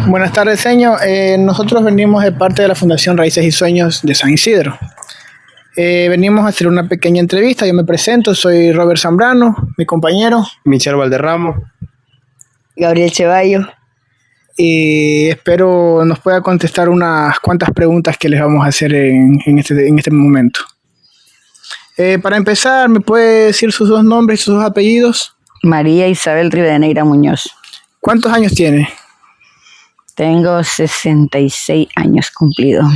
Buenas tardes, señor. Nosotros venimos de parte de la Fundación Raíces y Sueños de San Isidro. Venimos a hacer una pequeña entrevista. Yo me presento, soy Robert Zambrano, mi compañero. Michelle Valderramo. Gabriel Ceballos. Y espero nos pueda contestar unas cuantas preguntas que les vamos a hacer en este momento. Para empezar, ¿me puede decir sus dos nombres y sus dos apellidos? María Isabel Rivadeneira Muñoz. ¿Cuántos años tiene? Tengo 66 años cumplidos.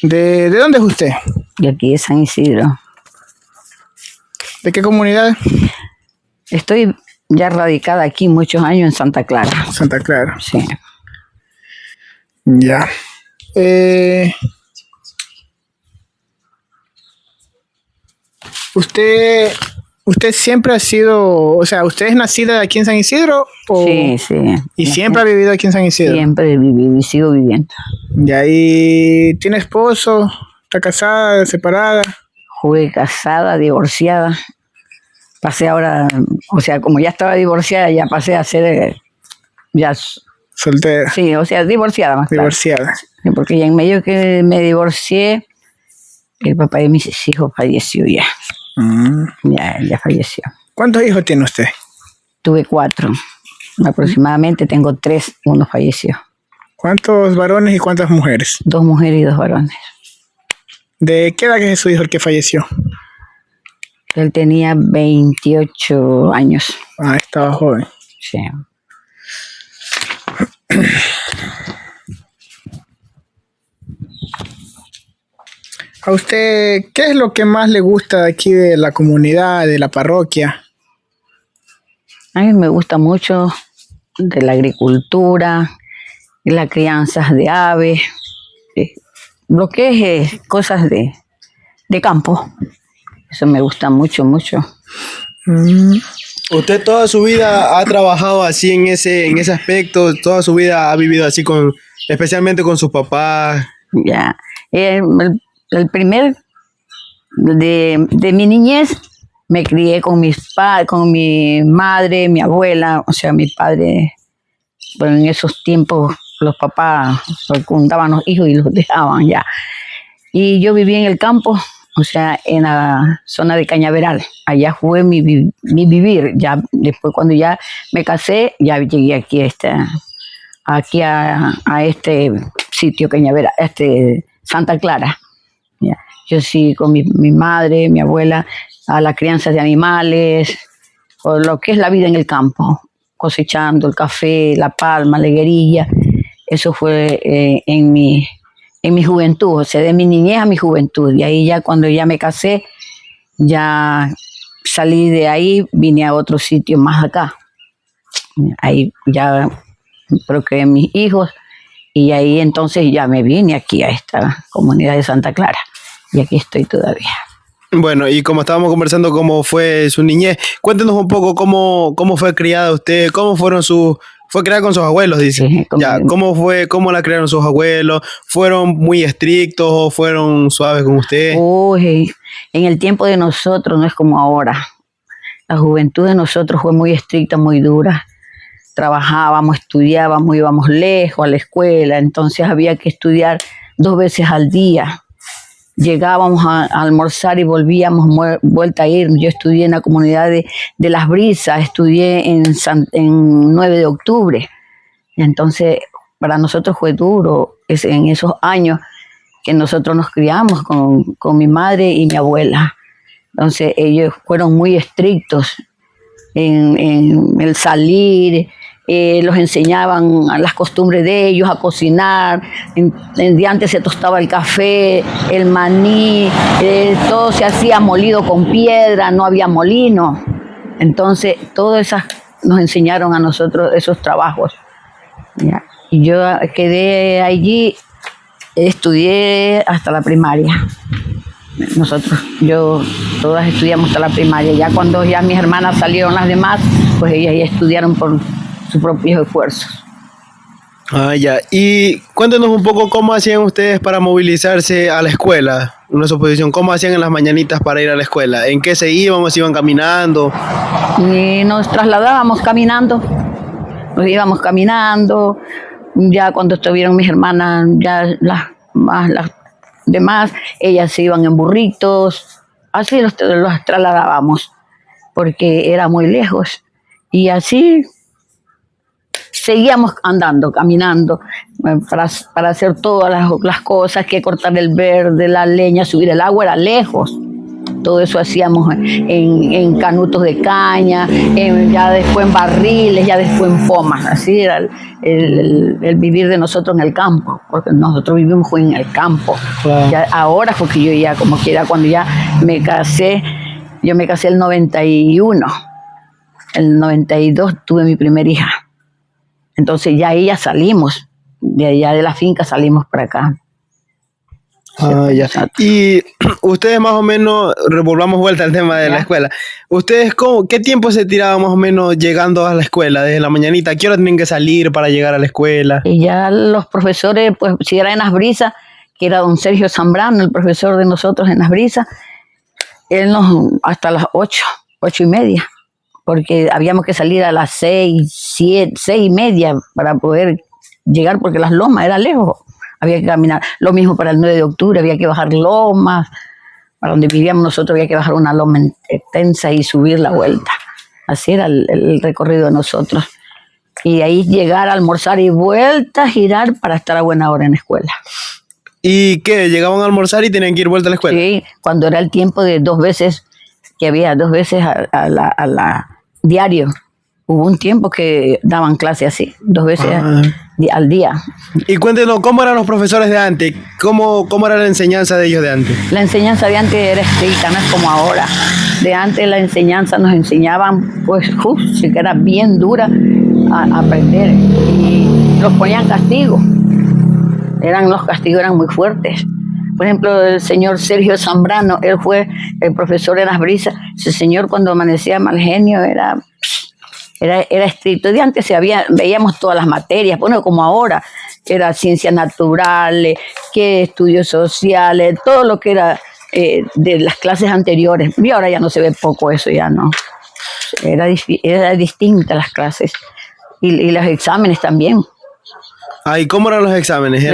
¿De dónde es usted? De aquí de San Isidro. ¿De qué comunidad? Estoy ya radicada aquí muchos años en Santa Clara. Santa Clara. Sí. Ya. ¿Usted siempre ha sido, o sea, usted es nacida aquí en San Isidro? Sí, sí. ¿Y siempre ha vivido aquí en San Isidro? Siempre he vivido y sigo viviendo. ¿Y ahí tiene esposo? ¿Está casada, separada? Fui casada, divorciada. Pasé ahora, o sea, como ya estaba divorciada, ya pasé a ser ya Soltera. sí, o sea, divorciada más tarde. Divorciada. Sí, porque ya en medio que me divorcié, el papá de mis hijos falleció ya. Ya falleció. ¿Cuántos hijos tiene usted? Tuve 4. Aproximadamente tengo 3. Uno falleció. ¿Cuántos varones y cuántas mujeres? 2 mujeres y 2 varones. ¿De qué edad es su hijo el que falleció? Él tenía 28 años. Ah, estaba joven. Sí. ¿A usted qué es lo que más le gusta de aquí de la comunidad, de la parroquia? A mí me gusta mucho de la agricultura, la crianza de aves, lo que es cosas de campo. Eso me gusta mucho, mucho. ¿Usted toda su vida ha trabajado así en ese aspecto? ¿Toda su vida ha vivido así especialmente con sus papás? Ya. El primer de mi niñez me crié con con mi madre, mi abuela, o sea, mi padre. Bueno, en esos tiempos los papás fecundaban los hijos y los dejaban ya. Y yo viví en el campo, o sea, en la zona de Cañaveral. Allá fue mi vivir. Ya después, cuando ya me casé, ya llegué aquí a este sitio Cañaveral, Santa Clara. Ya. Yo sí, con mi madre, mi abuela, a la crianza de animales, o lo que es la vida en el campo, cosechando el café, la palma, la higuerilla. Eso fue en mi juventud, o sea, de mi niñez a mi juventud. Y ahí ya cuando ya me casé, ya salí de ahí, vine a otro sitio más acá. Ahí ya procreé mis hijos y ahí entonces ya me vine aquí a esta comunidad de Santa Clara. Y aquí estoy todavía. Bueno, y como estábamos conversando, ¿cómo fue su niñez? Cuéntenos un poco cómo fue criada usted, fue criada con sus abuelos, dice. Sí, Ya, ¿cómo la criaron sus abuelos? ¿Fueron muy estrictos o fueron suaves con usted? Uy, en el tiempo de nosotros no es como ahora. La juventud de nosotros fue muy estricta, muy dura. Trabajábamos, estudiábamos, íbamos lejos a la escuela, entonces había que estudiar 2 veces al día. Llegábamos a almorzar y volvíamos vuelta a ir. Yo estudié en la comunidad de Las Brisas, estudié en 9 de octubre. Y entonces, para nosotros fue duro en esos años que nosotros nos criamos con mi madre y mi abuela. Entonces, ellos fueron muy estrictos en el salir. Los enseñaban a las costumbres de ellos, a cocinar. De antes se tostaba el café, el maní, todo se hacía molido con piedra, no había molino. Entonces, todas esas nos enseñaron a nosotros esos trabajos. ¿Ya? Y yo quedé allí, estudié hasta la primaria. Todas estudiamos hasta la primaria. Ya cuando ya mis hermanas salieron las demás, pues ellas ya estudiaron por sus propios esfuerzos. Ah, ya. Y cuéntenos un poco cómo hacían ustedes para movilizarse a la escuela, una suposición, cómo hacían en las mañanitas para ir a la escuela, en qué se iban o se iban caminando. Y nos trasladábamos caminando, nos íbamos caminando, Ya cuando estuvieron mis hermanas, ya las demás, ellas se iban en burritos, así los trasladábamos, porque era muy lejos. Y así seguíamos andando, caminando, para hacer todas las cosas, que cortar el verde, la leña, subir el agua, era lejos. Todo eso hacíamos en canutos de caña, ya después en barriles, ya después en pomas. Así era el vivir de nosotros en el campo, porque nosotros vivimos en el campo. Wow. Ya, ahora fue que yo ya, como quiera, cuando ya me casé, yo me casé el 91, el 92 tuve mi primera hija. Entonces ya ahí ya salimos, de allá de la finca salimos para acá. Ya. Y ustedes más o menos, volvamos vuelta al tema de la escuela. ¿Ustedes qué tiempo se tiraban más o menos llegando a la escuela? Desde la mañanita, ¿a qué hora tienen que salir para llegar a la escuela? Y ya los profesores, pues si era en Las Brisas, que era don Sergio Zambrano, el profesor de nosotros en Las Brisas, él hasta las 8:30, porque habíamos que salir a las 6:30 para poder llegar, porque las lomas eran lejos. Había que caminar. Lo mismo para el 9 de octubre, había que bajar lomas. Para donde vivíamos nosotros había que bajar una loma extensa y subir la vuelta. Así era el recorrido de nosotros. Y ahí llegar a almorzar y vuelta, girar para estar a buena hora en la escuela. ¿Y qué? ¿Llegaban a almorzar y tenían que ir vuelta a la escuela? Sí, cuando era el tiempo de 2 veces, que había 2 veces a la diario. Hubo un tiempo que daban clase así, 2 veces al día. Y cuéntenos, ¿cómo eran los profesores de antes? ¿Cómo era la enseñanza de ellos de antes? La enseñanza de antes era estricta, no es como ahora. De antes la enseñanza nos enseñaban, pues, sí que era bien dura a aprender. Y nos ponían castigos. Los castigos eran muy fuertes. Por ejemplo, el señor Sergio Zambrano, él fue el profesor de Las Brisas. Ese señor, cuando amanecía mal genio, era estricto. De antes veíamos todas las materias, bueno, como ahora, era ciencias naturales, que estudios sociales, todo lo que era de las clases anteriores. Y ahora ya no se ve poco eso, ya no. Era distinta las clases. Y los exámenes también. ¿Y cómo eran los exámenes?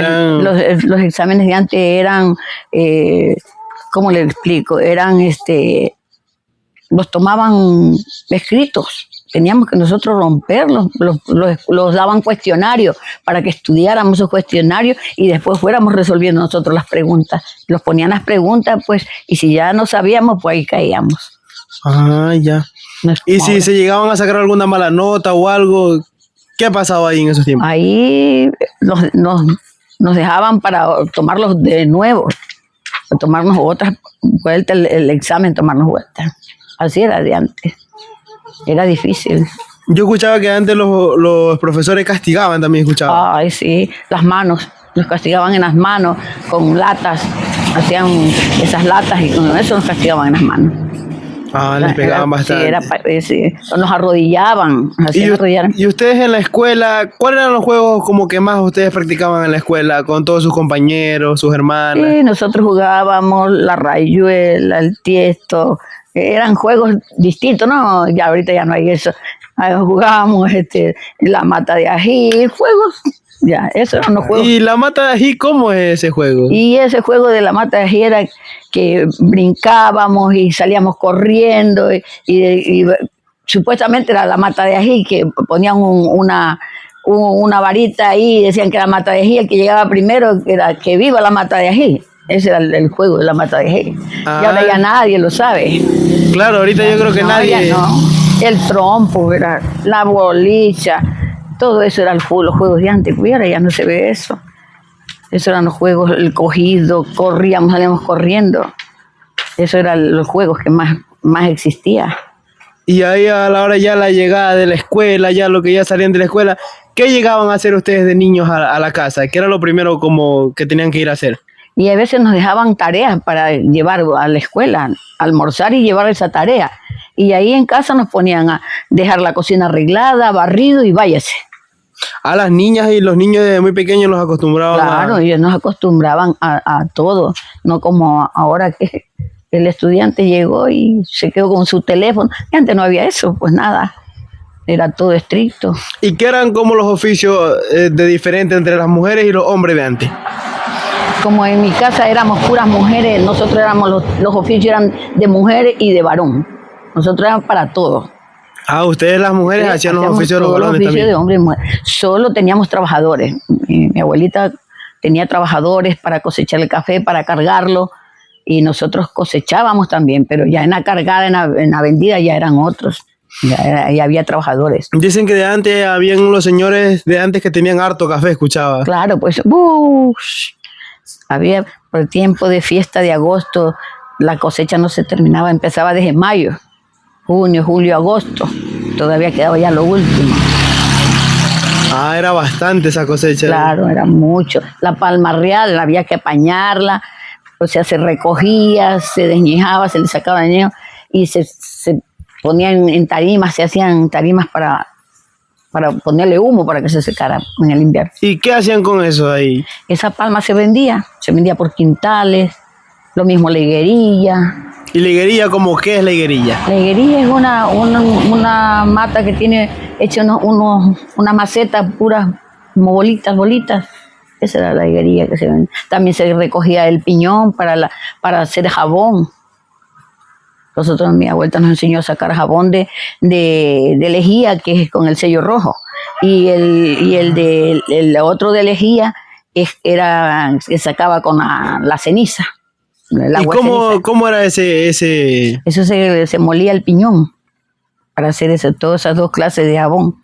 Los exámenes de antes eran, ¿cómo le explico? Los tomaban escritos. Teníamos que nosotros romperlos, los daban cuestionarios para que estudiáramos esos cuestionarios y después fuéramos resolviendo nosotros las preguntas. Los ponían las preguntas, pues, y si ya no sabíamos, pues ahí caíamos. Ya. No, ¿y si se llegaban a sacar alguna mala nota o algo? ¿Qué ha pasado ahí en esos tiempos? Ahí nos dejaban para tomarlos de nuevo, para tomarnos otras vueltas, el examen, tomarnos vueltas. Así era de antes. Era difícil. Yo escuchaba que antes los profesores castigaban, también escuchaba. Ay, sí, las manos, nos castigaban en las manos con latas, hacían esas latas y con eso nos castigaban en las manos. Les pegaban bastante. Sí, nos arrodillaban. ¿Y ustedes en la escuela, cuáles eran los juegos como que más ustedes practicaban en la escuela con todos sus compañeros, sus hermanas? Sí, nosotros jugábamos la rayuela, el tiesto. Eran juegos distintos, ¿no? Ya ahorita ya no hay eso. Jugábamos la mata de ají, juegos. Ya, esos eran los juegos. ¿Y la mata de ají, cómo es ese juego? Y ese juego de la mata de ají era que brincábamos y salíamos corriendo y supuestamente era la mata de ají, que ponían una varita ahí y decían que era la mata de ají, el que llegaba primero era que viva la mata de ají. Ese era el juego de la mata de ají. Y ahora ya nadie lo sabe. Claro, ahorita yo creo que nadie... Ya no. El trompo, era la bolicha, todo eso eran los juegos de antes. Y ahora ya no se ve eso. Esos eran los juegos, el cogido, salíamos corriendo. Esos eran los juegos que más existía. Y ahí a la hora ya la llegada de la escuela, ya lo que ya salían de la escuela, ¿qué llegaban a hacer ustedes de niños a la casa? ¿Qué era lo primero como que tenían que ir a hacer? Y a veces nos dejaban tareas para llevar a la escuela, almorzar y llevar esa tarea. Y ahí en casa nos ponían a dejar la cocina arreglada, barrido y váyase. A las niñas y los niños desde muy pequeños los acostumbraban. Claro, ellos nos acostumbraban a todo, no como ahora que el estudiante llegó y se quedó con su teléfono. Y antes no había eso, pues nada. era todo estricto. ¿Y qué eran como los oficios de diferente entre las mujeres y los hombres de antes? Como en mi casa éramos puras mujeres, nosotros éramos los oficios eran de mujer y de varón. Nosotros éramos para todo. Ah, ustedes las mujeres hacían los oficios de los varones oficios también. de hombre y mujer. Solo teníamos trabajadores. Mi abuelita tenía trabajadores para cosechar el café, para cargarlo, y nosotros cosechábamos también, pero ya en la cargada, en la vendida ya eran otros. Ya había trabajadores. Dicen que de antes habían los señores de antes que tenían harto café, escuchaba. Claro, pues había por el tiempo de fiesta de agosto, la cosecha no se terminaba, empezaba desde mayo, junio, julio, agosto. Todavía quedaba ya lo último. Ah, era bastante esa cosecha. Claro, era mucho. La palma real había que apañarla, o sea, se recogía, se desñejaba, se le sacaba el ñejo y se ponían en tarimas, se hacían tarimas para ponerle humo para que se secara en el invierno. ¿Y qué hacían con eso ahí? Esa palma se vendía por quintales, lo mismo la higuerilla. ¿Y la higuerilla cómo qué es la higuerilla? La higuerilla es una mata que tiene hecha una maceta puras como bolitas. Esa era la higuerilla que se vendía. También se recogía el piñón para hacer jabón. Nosotros, mi abuela nos enseñó a sacar jabón de lejía, que es con el sello rojo. Y el otro de lejía se sacaba con la ceniza. ¿Y cómo era ese? Eso se molía el piñón para hacer todas esas dos clases de jabón.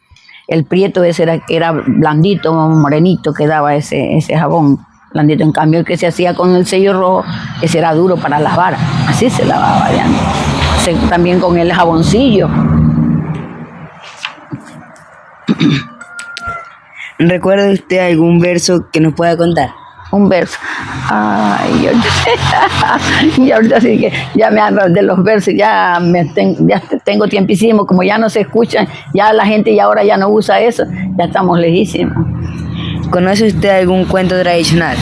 El prieto ese era blandito, morenito, que daba ese jabón blandito. En cambio, el que se hacía con el sello rojo, ese era duro para lavar. Así se lavaba ya. También con el jaboncillo. ¿Recuerda usted algún verso que nos pueda contar? Un verso. Ay, y ahorita sí que ya me hablo de los versos, ya tengo tiempísimo, como ya no se escuchan, ya la gente ya ahora ya no usa eso, ya estamos lejísimos. ¿Conoce usted algún cuento tradicional?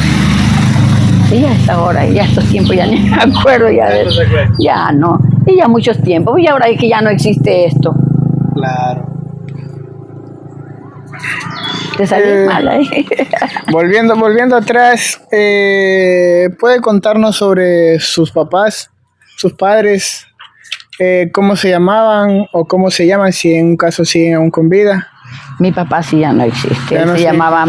Sí, ya esta hora, ya estos tiempos ya ni me acuerdo ya de eso. Ya no, y ya muchos tiempos, y ahora es que ya no existe esto. Claro. Te salió mal ahí. Volviendo atrás, ¿puede contarnos sobre sus papás, sus padres, cómo se llamaban o cómo se llaman, si en un caso siguen aún con vida? Mi papá sí ya no existe, Ya no se existe. llamaba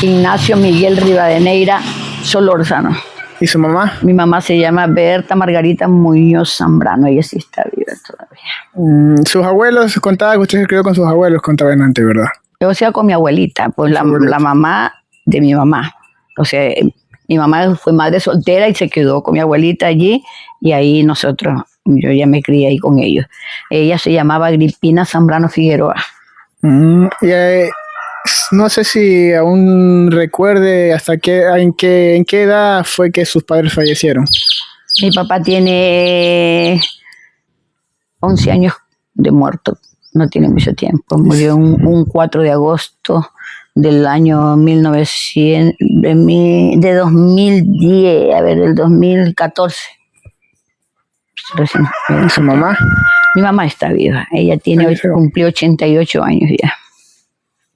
Ignacio Miguel Rivadeneira Solórzano. ¿Y su mamá? Mi mamá se llama Berta Margarita Muñoz Zambrano, ella sí está viva todavía. Sus abuelos, contaba que usted se crió con sus abuelos, contaban antes, ¿verdad? O sea, con mi abuelita, pues la mamá de mi mamá. O sea, mi mamá fue madre soltera y se quedó con mi abuelita allí y ahí yo ya me crié ahí con ellos. Ella se llamaba Agripina Zambrano Figueroa. No sé si aún recuerde en qué edad fue que sus padres fallecieron. Mi papá tiene 11 años de muerto. No tiene mucho tiempo. Murió un 4 de agosto del año 1900, de 2010, del 2014. Recién. ¿Su mamá? Mi mamá está viva. Ella cumplió 88 años ya.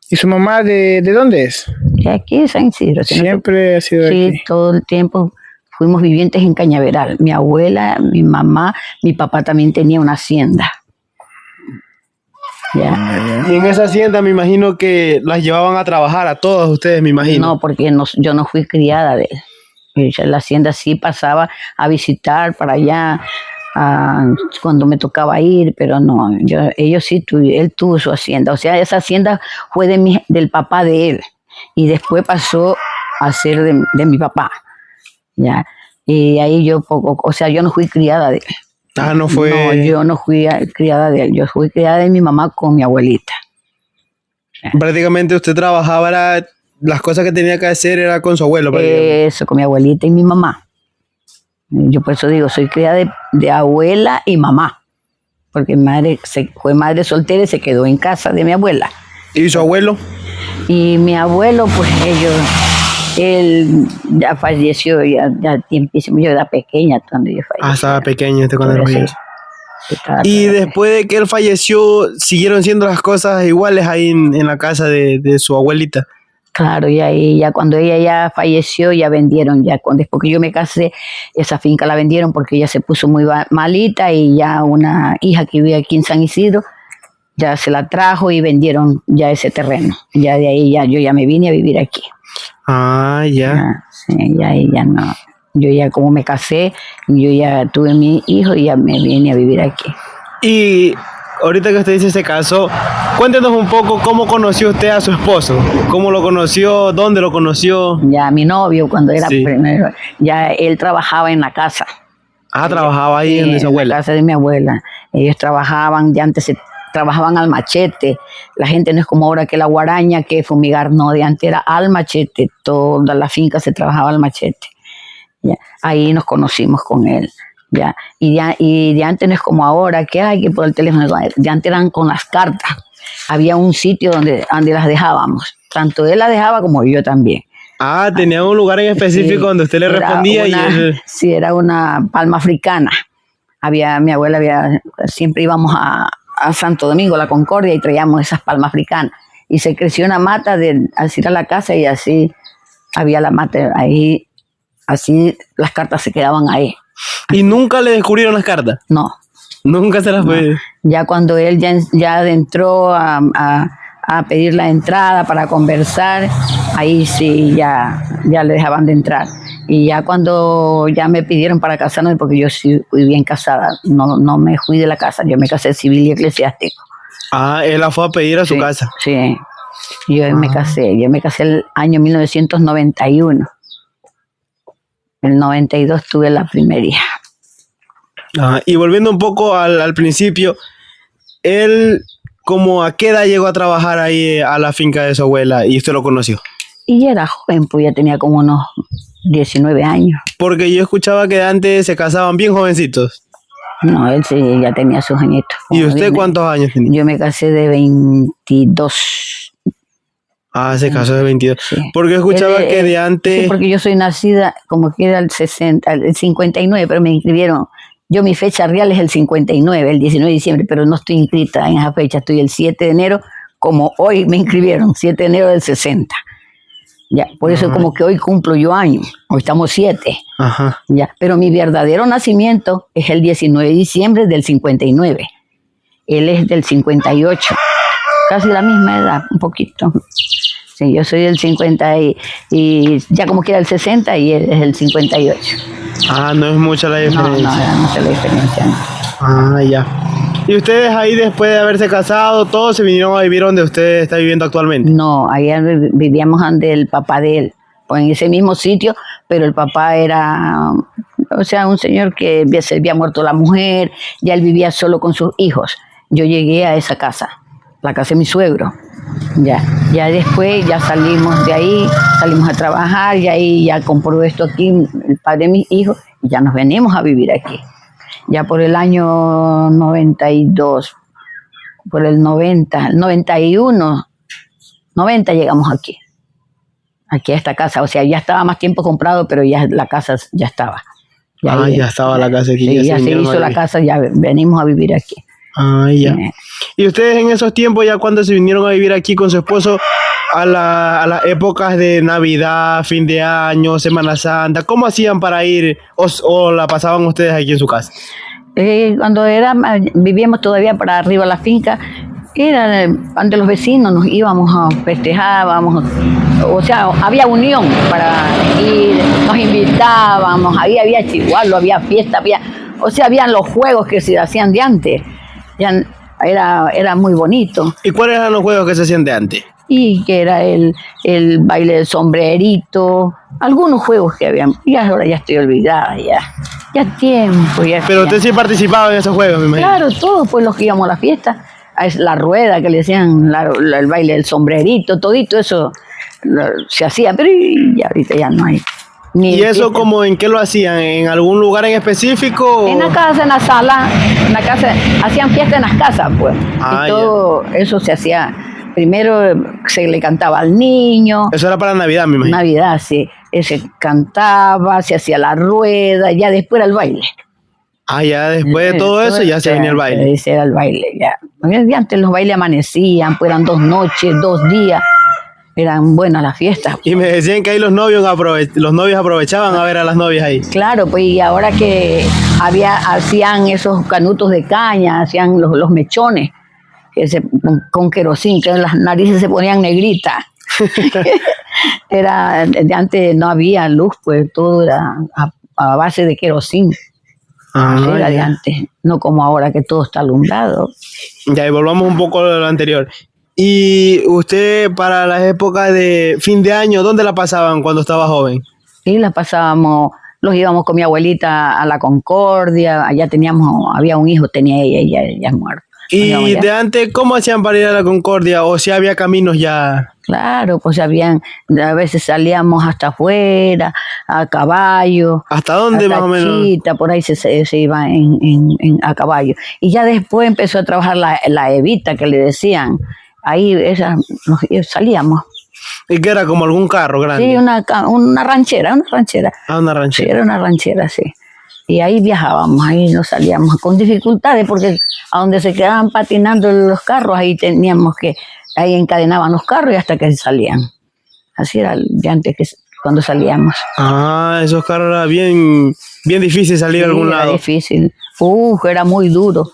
¿Y su mamá de dónde es? De aquí de San Isidro. Siempre ha sido de Sí, aquí. todo el tiempo fuimos vivientes en Cañaveral. Mi abuela, mi mamá, mi papá también tenía una hacienda. Ya. Y en esa hacienda me imagino que las llevaban a trabajar a todos ustedes, me imagino. No, porque yo no fui criada de él. La hacienda sí pasaba a visitar para allá cuando me tocaba ir, pero no, él tuvo su hacienda. O sea, esa hacienda fue del papá de él y después pasó a ser de mi papá. Ya. Y ahí yo no fui criada de él. Ah, no fue. No, yo no fui criada de él, yo fui criada de mi mamá con mi abuelita. Prácticamente usted trabajaba, las cosas que tenía que hacer era con su abuelo. Eso, con mi abuelita y mi mamá. Yo por eso digo, soy criada de abuela y mamá, porque mi madre fue madre soltera y se quedó en casa de mi abuela. ¿Y su abuelo? Y mi abuelo, pues él ya falleció ya tiempísimo, yo era pequeña cuando yo fallecí. Ah, estaba pequeño cuando Sí. falleció. Y después de que él falleció, ¿siguieron siendo las cosas iguales ahí en la casa de su abuelita? Claro, y ahí ya cuando ella ya falleció, ya vendieron, después que yo me casé, esa finca la vendieron porque ella se puso muy malita y ya una hija que vive aquí en San Isidro, ya se la trajo y vendieron ya ese terreno. Ya de ahí yo ya me vine a vivir aquí. Ah, ya. Sí, ya ahí ya no. Yo ya como me casé, yo ya tuve mi hijo y ya me vine a vivir aquí. Y ahorita que usted dice se casó, cuéntenos un poco cómo conoció usted a su esposo. ¿Cómo lo conoció? ¿Dónde lo conoció? Ya mi novio, cuando era primero, ya él trabajaba en la casa. Ah, trabajaba ahí en su abuela. En la casa de mi abuela. Ellos trabajaban, de antes trabajaban al machete. La gente no es como ahora que la guaraña, que fumigar, no, de antes era al machete. Toda la finca se trabajaba al machete. Ya. Ahí nos conocimos con él. Ya. Y de antes no es como ahora, que hay que por el teléfono. De antes eran con las cartas. Había un sitio donde las dejábamos. Tanto él la dejaba como yo también. Ah, tenía un lugar en específico donde usted le respondía. Sí, era una palma africana. Mi abuela siempre íbamos a Santo Domingo, la Concordia, y traíamos esas palmas africanas. Y se creció una mata al ir a la casa y así había la mata ahí, así las cartas se quedaban ahí. ¿Y nunca le descubrieron las cartas? No. Nunca se las fue. Ya cuando él ya entró a pedir la entrada para conversar, ahí sí ya le dejaban de entrar. Y ya cuando ya me pidieron para casarme, porque yo sí fui bien casada, no me fui de la casa, yo me casé civil y eclesiástico. Ah, él la fue a pedir a su casa. Sí, yo me casé el año 1991. El 92 tuve la primera hija. Y volviendo un poco al principio, él, ¿como a qué edad llegó a trabajar ahí a la finca de su abuela y usted lo conoció? Y ya era joven, pues ya tenía como unos 19 años. Porque yo escuchaba que antes se casaban bien jovencitos. No, él sí, ya tenía sus añitos. ¿Y usted cuántos años tenía? Yo me casé de 22. Ah, se casó de 22. Sí. Porque escuchaba que de antes... Sí, porque yo soy nacida como que era el 59, pero me inscribieron. Mi fecha real es el 59, el 19 de diciembre, pero no estoy inscrita en esa fecha. Estoy el 7 de enero, como hoy me inscribieron, 7 de enero del 60. Ya, por eso como que hoy cumplo yo años. Hoy estamos 7. Ajá. Ya, pero mi verdadero nacimiento es el 19 de diciembre del 59. Él es del 58. Casi la misma edad, un poquito. Sí, yo soy del 50 y ya como que era el 60 y él es el 58. Ah, no es mucha la diferencia. No era mucha la diferencia. No. Ah, ya. ¿Y ustedes ahí después de haberse casado, todos se vinieron a vivir donde usted está viviendo actualmente? No, allá vivíamos donde el papá de él, pues en ese mismo sitio, pero el papá era, un señor que se había muerto la mujer, ya él vivía solo con sus hijos. Yo llegué a esa casa, la casa de mi suegro. Ya después ya salimos de ahí, salimos a trabajar y ahí ya compró esto aquí, el padre de mis hijos, y ya nos venimos a vivir aquí. Ya por el año 92, por el 90, el 91, 90 llegamos aquí a esta casa. O sea, ya estaba más tiempo comprado, pero ya la casa ya estaba. Ya estaba la casa aquí. Sí, ya se hizo la casa, ya venimos a vivir aquí. Ah, ya. ¿Y ustedes en esos tiempos, ya cuando se vinieron a vivir aquí con su esposo, a las épocas de Navidad, fin de año, Semana Santa, cómo hacían para ir o la pasaban ustedes aquí en su casa? Cuando vivíamos todavía para arriba de la finca, era ante los vecinos, nos íbamos a festejar, había unión para ir, nos invitábamos, ahí había chihuahua, había fiesta, habían los juegos que se hacían de antes. Ya era muy bonito. ¿Y cuáles eran los juegos que se hacían de antes? Y que era el baile del sombrerito, algunos juegos que habían. Y ahora ya estoy olvidada, ya tiempo. Pero usted sí participaba en esos juegos, me imagino. Claro, todos pues los que íbamos a la fiesta, es la rueda que le decían, el baile del sombrerito, todito eso se hacía, pero ya ahorita ya no hay. ¿Y eso como en qué lo hacían? ¿En algún lugar en específico? En la casa, en la sala, en la casa, hacían fiesta en las casas, pues. Y todo eso se hacía. Primero se le cantaba al niño. Eso era para Navidad, me imagino. Navidad, sí. Se cantaba, se hacía la rueda, ya después era el baile. Ah, ya después de todo eso ya se venía el baile. Ese era el baile, ya. Antes los bailes amanecían, pues eran 2 noches, 2 días. Eran buenas las fiestas. Y me decían que ahí los novios aprovechaban a ver a las novias ahí. Claro, pues y ahora que hacían esos canutos de caña, hacían los mechones con querosín, que las narices se ponían negritas. De antes no había luz, pues todo era a base de querosín. Era de antes, no como ahora que todo está alumbrado. Ya, y volvamos un poco a lo anterior. Y usted, para las épocas de fin de año, ¿dónde la pasaban cuando estaba joven? Y la pasábamos, los íbamos con mi abuelita a la Concordia, allá había un hijo, tenía ella es muerto. Y de antes, ¿cómo hacían para ir a la Concordia? ¿O si había caminos ya? Claro, pues a veces salíamos hasta afuera, a caballo. ¿Hasta dónde más o menos? Chita, por ahí se iba a caballo. Y ya después empezó a trabajar la Evita, que le decían. Ahí salíamos. ¿Y qué era? ¿Como algún carro grande? Sí, una ranchera. Ah, una ranchera. Sí, era una ranchera, sí. Y ahí viajábamos, ahí nos salíamos con dificultades, porque a donde se quedaban patinando los carros, ahí ahí encadenaban los carros y hasta que salían. Así era de antes cuando salíamos. Ah, esos carros era bien difícil salir a algún lado. Era difícil. Era muy duro.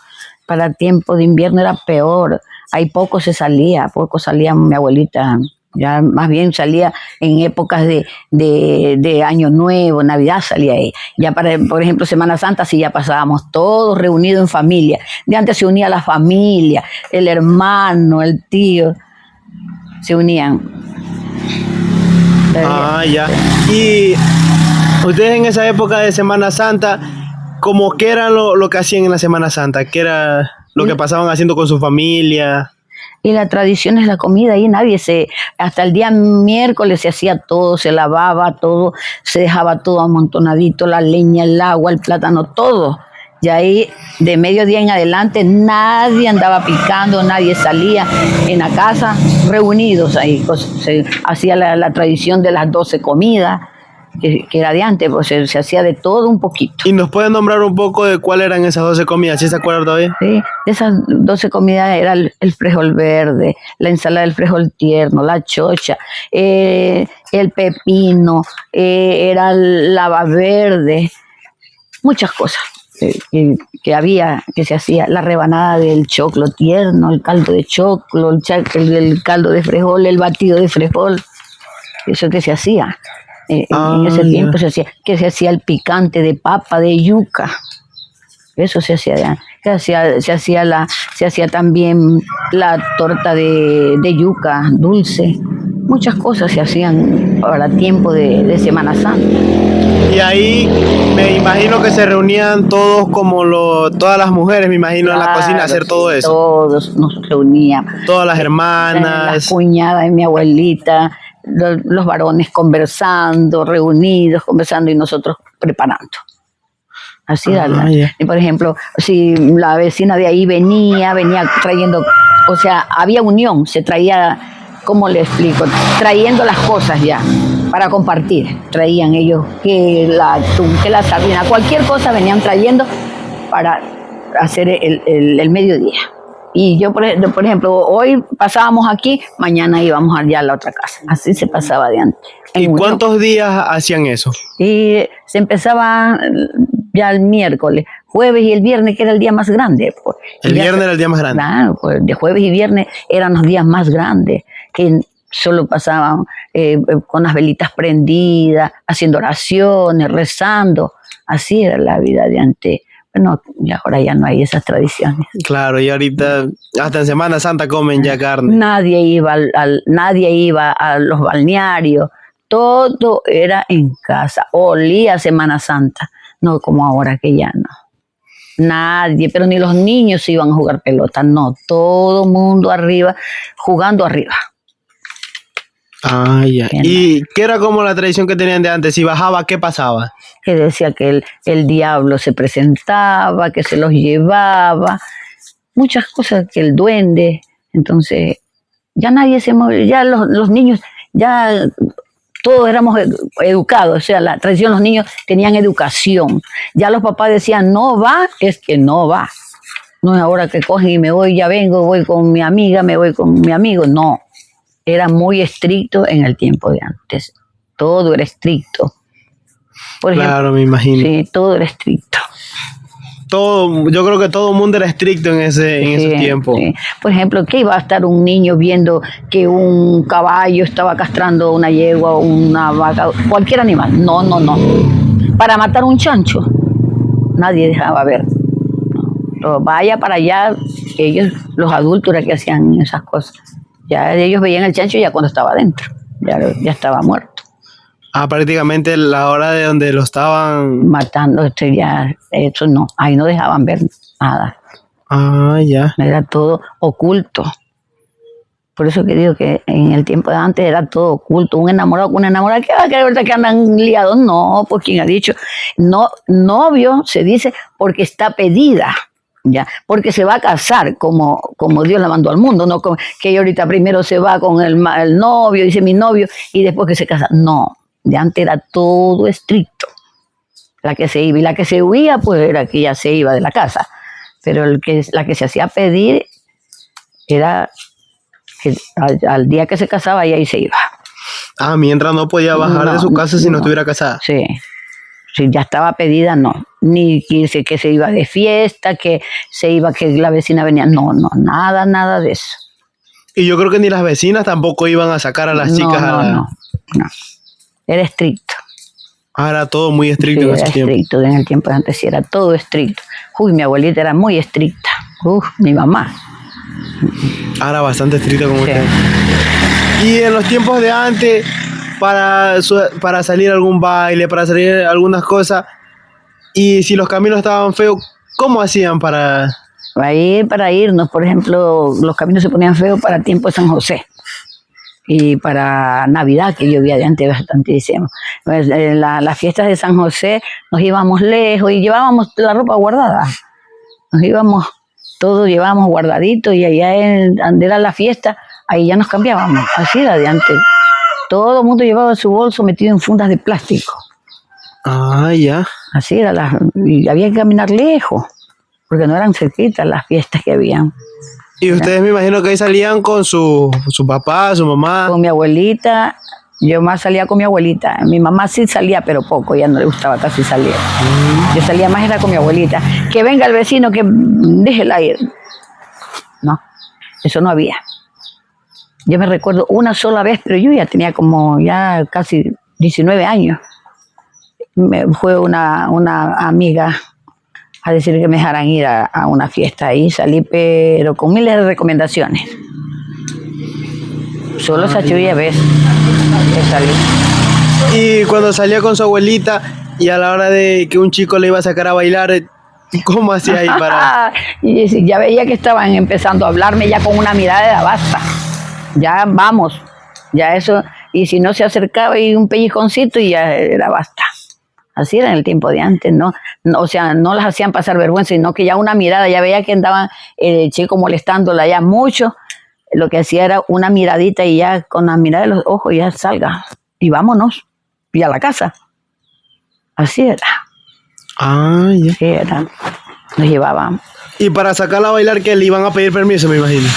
Para tiempo de invierno era peor. Ahí poco salía mi abuelita. Ya más bien salía en épocas de Año Nuevo, Navidad salía ahí. Ya por ejemplo, Semana Santa sí ya pasábamos todos reunidos en familia. De antes se unía la familia, el hermano, el tío, se unían. Ah, ya. Y ustedes en esa época de Semana Santa, ¿cómo qué era lo que hacían en la Semana Santa? ¿Qué era lo que pasaban haciendo con su familia? Y la tradición es la comida, y hasta el día miércoles se hacía todo, se lavaba todo, se dejaba todo amontonadito, la leña, el agua, el plátano, todo. Y ahí, de mediodía en adelante, nadie andaba picando, nadie salía en la casa, reunidos ahí. Se hacía la tradición de las 12 comidas, que era de antes, pues se hacía de todo un poquito. ¿Y nos pueden nombrar un poco de cuáles eran esas 12 comidas? ¿Sí se acuerdan todavía? Sí, de esas 12 comidas era el frijol verde, la ensalada del frijol tierno, la chocha, el pepino, era el lava verde, muchas cosas que se hacía, la rebanada del choclo tierno, el caldo de choclo, el caldo de frijol, el batido de frijol, eso que se hacía. En ese tiempo se hacía el picante de papa, de yuca. Eso se hacía. Se hacía también la torta de yuca dulce. Muchas cosas se hacían para tiempo de Semana Santa. Y ahí me imagino que se reunían todos todas las mujeres, me imagino, claro, en la cocina a hacer todo eso. Todos nos reuníamos. Todas las hermanas. Las cuñadas de mi abuelita. Los varones reunidos, conversando y nosotros preparando. Así era. Y por ejemplo, si la vecina de ahí venía trayendo, o sea, había unión, se traía, ¿cómo le explico? Trayendo las cosas ya para compartir. Traían ellos que la atún, que la sardina, cualquier cosa venían trayendo para hacer el mediodía. Y yo, por ejemplo, hoy pasábamos aquí, mañana íbamos allá a la otra casa. Así se pasaba de antes. ¿Y cuántos días hacían eso? Y se empezaba ya el miércoles, jueves y el viernes, que era el día más grande. Pues. ¿El viernes era el día más grande? Claro, pues de jueves y viernes eran los días más grandes, que solo pasaban con las velitas prendidas, haciendo oraciones, rezando. Así era la vida de antes. Bueno, y ahora ya no hay esas tradiciones. Claro, y ahorita hasta en Semana Santa comen ya carne. Nadie iba a los balnearios, todo era en casa, olía Semana Santa, no como ahora que ya no. Nadie, pero ni los niños iban a jugar pelota, no, todo mundo arriba, jugando arriba. Ah, ya. ¿Y qué era como la tradición que tenían de antes? Si bajaba, ¿qué pasaba? Que decía que el diablo se presentaba, que se los llevaba, muchas cosas, que el duende. Entonces, ya nadie se movía, ya los niños, ya todos éramos educados, o sea, la tradición, los niños tenían educación. Ya los papás decían, no va, es que no va. No es ahora que cogen y me voy, ya vengo, voy con mi amiga, me voy con mi amigo. No, era muy estricto en el tiempo de antes. Todo era estricto. Por ejemplo, Claro, me imagino. sí, todo era estricto. Yo creo que todo el mundo era estricto en esos tiempos. Sí. Por ejemplo, ¿qué iba a estar un niño viendo que un caballo estaba castrando una yegua o una vaca, cualquier animal? No, no, no. Para matar un chancho, nadie dejaba ver. No. Vaya para allá, ellos, los adultos, era que hacían esas cosas. Ya ellos veían el chancho ya cuando estaba adentro, ya estaba muerto. Prácticamente la hora de donde lo estaban Matando, ya, eso no, ahí no dejaban ver nada. Ya. Era todo oculto. Por eso que digo que en el tiempo de antes era todo oculto. Un enamorado con una enamorada, ¿qué va a creer ahorita que andan liados? No, pues quien ha dicho, no, novio se dice porque está pedida, ya, porque se va a casar como Dios la mandó al mundo, no como que ella ahorita primero se va con el novio, dice mi novio, y después que se casa. No, de antes era todo estricto. La que se iba y la que se huía, pues era que ya se iba de la casa. Pero la que se hacía pedir era que al día que se casaba y ahí se iba. Mientras no podía bajar de su casa si no estuviera casada. Sí, si ya estaba pedida, no. Ni que se iba de fiesta, que se iba, que la vecina venía. No, nada de eso. Y yo creo que ni las vecinas tampoco iban a sacar a las chicas. No. Era estricto. Era todo muy estricto en ese tiempo. Estricto, en el tiempo de antes sí era todo estricto. Uy, mi abuelita era muy estricta. Mi mamá. Era bastante estricta como Sí. usted. Y en los tiempos de antes, para salir a algún baile, para salir a algunas cosas, y si los caminos estaban feos, ¿cómo hacían para...? Para irnos, por ejemplo, los caminos se ponían feos para el tiempo de San José. Y para Navidad, que llovía de antes bastantísimo. Pues, las fiestas de San José nos íbamos lejos y llevábamos la ropa guardada. Nos íbamos, todos llevábamos guardadito y allá donde era la fiesta, ahí ya nos cambiábamos. Así era de antes. Todo el mundo llevaba su bolso metido en fundas de plástico. Ya. Así era, y había que caminar lejos, porque no eran cerquitas las fiestas que habían. Y ustedes me imagino que ahí salían con su papá, su mamá. Con mi abuelita, yo más salía con mi abuelita. Mi mamá sí salía, pero poco, ya no le gustaba casi salir. Yo salía más era con mi abuelita. Que venga el vecino, que déjela ir. No, eso no había. Yo me recuerdo una sola vez, pero yo ya tenía como ya casi 19 años. Fue una amiga a decir que me dejaran ir a una fiesta ahí. Salí, pero con miles de recomendaciones. Solo esa chuvia vez que salí. Y cuando salía con su abuelita y a la hora de que un chico le iba a sacar a bailar, ¿cómo hacía ahí para...? Y ya veía que estaban empezando a hablarme ya con una mirada de basta. Ya vamos, ya eso. Y si no se acercaba y un pellizconcito y ya era basta. Así era en el tiempo de antes, ¿no? O sea, no las hacían pasar vergüenza, sino que ya una mirada, ya veía que andaban el chico molestándola ya mucho. Lo que hacía era una miradita y ya con la mirada de los ojos ya salga. Y vámonos. Y a la casa. Así era. Ya. Así era. Nos llevaban. Y para sacarla a bailar, que le iban a pedir permiso, me imagino.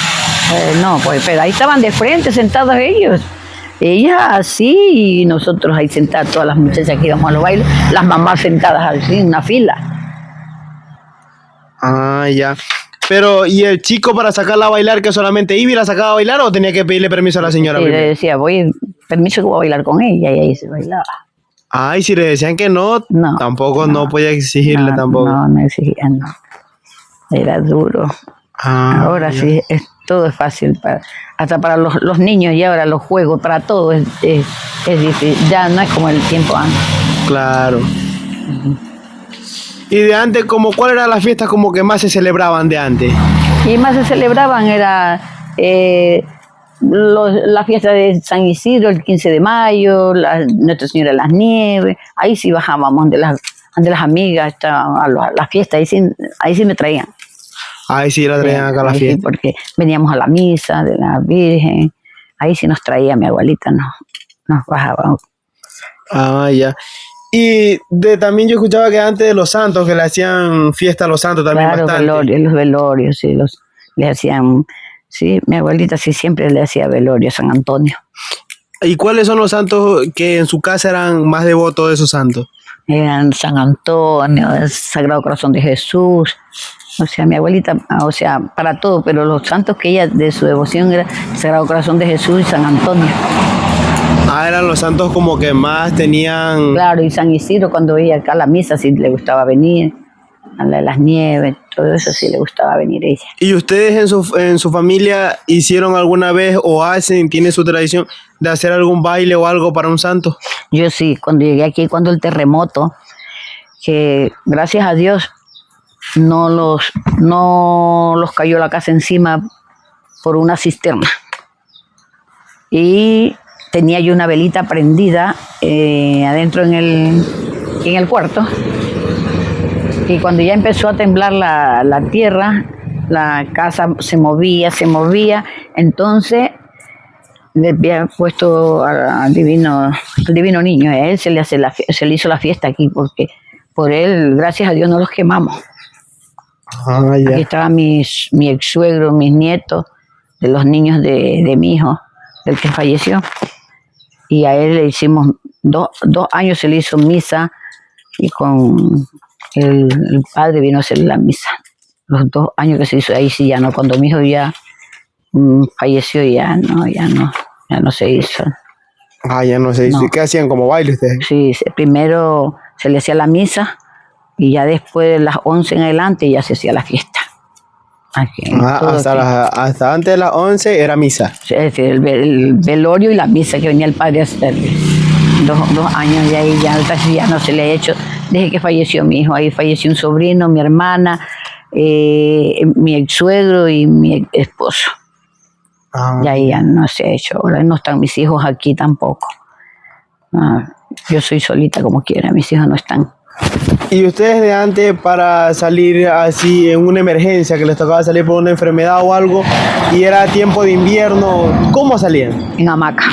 No, pues, pero ahí estaban de frente sentados ellos. Ella así y nosotros ahí sentadas, todas las muchachas que íbamos a los bailes, las mamás sentadas así en una fila. Ya. Pero, ¿y el chico para sacarla a bailar, que solamente iba y la sacaba a bailar o tenía que pedirle permiso a la señora? Y le decía, permiso que voy a bailar con ella, y ahí se bailaba. Y si le decían que no, tampoco no podía exigirle tampoco. No exigían, no. Era duro. Ahora ya. Sí, todo es fácil, hasta para los niños y ahora los juegos, para todo es difícil. Ya no es como el tiempo antes. Claro. Y de antes, ¿cuál eran las fiestas como que más se celebraban de antes? Y más se celebraban era la fiesta de San Isidro, el 15 de mayo, Nuestra Señora de las Nieves. Ahí sí bajábamos de las amigas a las fiestas, ahí sí me traían. Ahí sí la traían acá a la fiesta. Sí, porque veníamos a la misa de la Virgen. Ahí sí nos traía mi abuelita, nos bajaba Ah, ya. Y también yo escuchaba que antes de los santos, que le hacían fiesta a los santos también Claro, bastante. los velorios, sí, le hacían, sí, mi abuelita sí siempre le hacía velorio a San Antonio. ¿Y cuáles son los santos que en su casa eran más devotos de esos santos? Eran San Antonio, el Sagrado Corazón de Jesús, o sea, mi abuelita, o sea, para todo, pero los santos que ella de su devoción era el Sagrado Corazón de Jesús y San Antonio. Ah, eran los santos como que más tenían... Claro, y San Isidro cuando veía acá a la misa sí le gustaba venir, a la de las nieves, todo eso sí le gustaba venir ella. ¿Y ustedes en su familia hicieron alguna vez o hacen, tienen su tradición de hacer algún baile o algo para un santo? Yo sí, cuando llegué aquí, cuando el terremoto, que gracias a Dios no los cayó la casa encima por una cisterna. Y tenía yo una velita prendida adentro en el cuarto. Y cuando ya empezó a temblar la tierra, la casa se movía, entonces le había puesto al divino niño, a él se le hizo la fiesta aquí, porque por él, gracias a Dios, no los quemamos. Ah, ya. Aquí estaba mi ex suegro, mis nietos, de los niños de mi hijo, del que falleció. Y a él le hicimos 2 años, se le hizo misa y con el padre vino a hacer la misa. Los 2 años que se hizo, ahí sí ya no, cuando mi hijo ya falleció ya no se hizo. Ah, ya no sé. No. ¿Qué hacían como baile ustedes? Sí, primero se le hacía la misa y ya después de las 11 en adelante ya se hacía la fiesta. Aquí, hasta antes de las 11 era misa. Es decir, el velorio y la misa que venía el padre a hacer. 2 años de ahí ya no se le ha hecho. Desde que falleció mi hijo, ahí falleció un sobrino, mi hermana, mi ex suegro y mi esposo. Ah. Y ahí ya no se ha hecho. Ahora no están mis hijos aquí tampoco. Yo soy solita como quiera, mis hijos no están. ¿Y ustedes de antes para salir así en una emergencia, que les tocaba salir por una enfermedad o algo, y era tiempo de invierno, cómo salían? En hamaca.